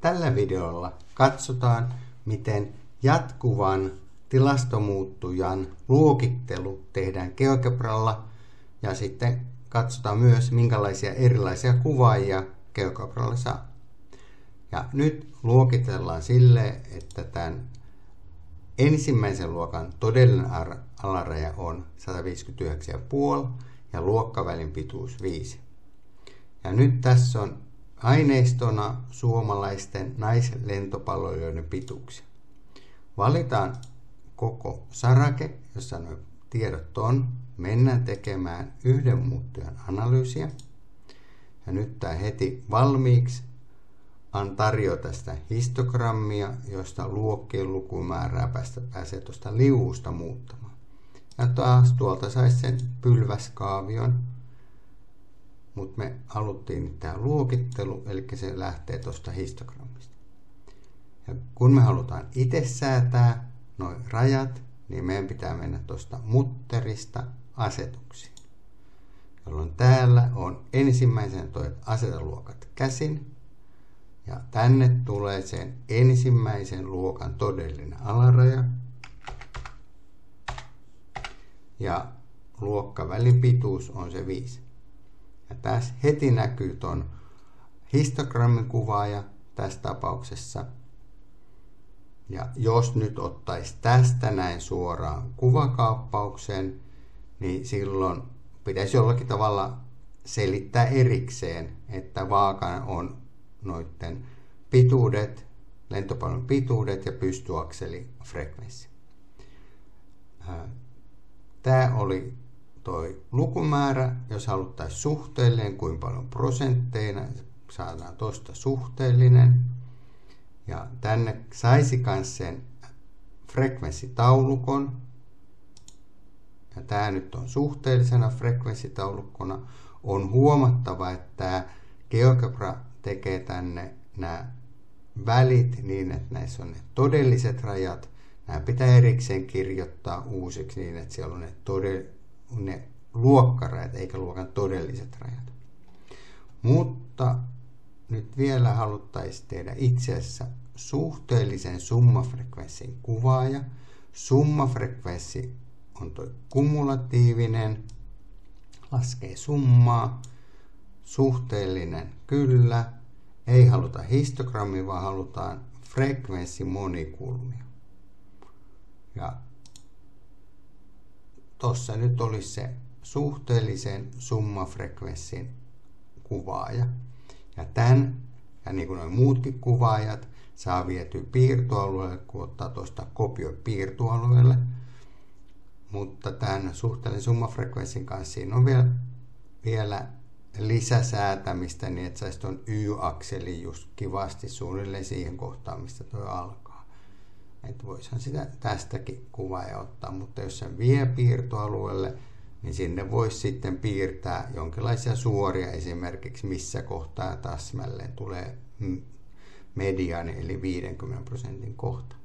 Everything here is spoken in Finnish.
Tällä videolla katsotaan, miten jatkuvan tilastomuuttujan luokittelu tehdään GeoGebralla ja sitten katsotaan myös, minkälaisia erilaisia kuvaajia GeoGebralla saa. Ja nyt luokitellaan sille, että tämän ensimmäisen luokan todellinen alaraja on 159,5 ja luokkavälin pituus 5. Ja nyt tässä on aineistona suomalaisten naislentopalloilijoiden pituuksia. Valitaan koko sarake, jossa nuo tiedot on. Mennään tekemään yhden muuttujan analyysiä. Ja nyt tämä heti valmiiksi tarjoaa tästä histogrammia, josta luokkien lukumäärää pääsee tuosta liuusta muuttamaan. Ja taas tuolta saisi sen pylväskaavion. Mutta me haluttiin nyt tämä luokittelu, eli se lähtee tuosta histogrammista. Ja kun me halutaan itse säätää nuo rajat, niin meidän pitää mennä tuosta mutterista asetuksiin. Jolloin täällä on ensimmäisen asetaluokat käsin. Ja tänne tulee sen ensimmäisen luokan todellinen alaraja. Ja luokkavälin pituus on se 5. Ja tässä heti näkyy ton histogrammin kuvaaja tässä tapauksessa. Ja jos nyt ottaisi tästä näin suoraan kuvakaappauksen, niin silloin pitäisi jollakin tavalla selittää erikseen, että vaakan on noiden pituudet, lentopallon pituudet ja pystyakseli frekvenssi. Tämä oli toi lukumäärä, jos haluttaisiin suhteellinen, kuinka paljon prosentteina, saadaan tuosta suhteellinen. Ja tänne saisi myös sen frekvenssitaulukon. Ja tämä nyt on suhteellisena frekvenssitaulukkona. On huomattava, että tämä GeoGebra tekee tänne nämä välit niin, että näissä on ne todelliset rajat. Nämä pitää erikseen kirjoittaa uusiksi niin, että siellä on ne luokkarajat eikä luokan todelliset rajat. Mutta nyt vielä haluttaisiin tehdä itse asiassa suhteellisen summafrekvenssin kuvaaja. Summafrekvenssi on tuo kumulatiivinen, laskee summaa. Suhteellinen kyllä. Ei haluta histogrammi, vaan halutaan frekvenssimonikulmio. Ja tuossa nyt olisi se suhteellisen summafrekvenssin kuvaaja. Ja tämän, ja niin kuin nuo muutkin kuvaajat, saa vietyä piirtoalueelle, kun ottaa tuosta kopioi piirtoalueelle. Mutta tämän suhteellisen summafrekvenssin kanssa siinä on vielä lisäsäätämistä niin, että saisi tuon Y-akselin just kivasti suunnilleen siihen kohtaan, mistä tuo alkaa. Että voisihan sitä tästäkin kuvaa ottaa, mutta jos sen vie piirtoalueelle, niin sinne voisi sitten piirtää jonkinlaisia suoria, esimerkiksi missä kohtaa täsmälleen tulee mediaani eli 50% kohta.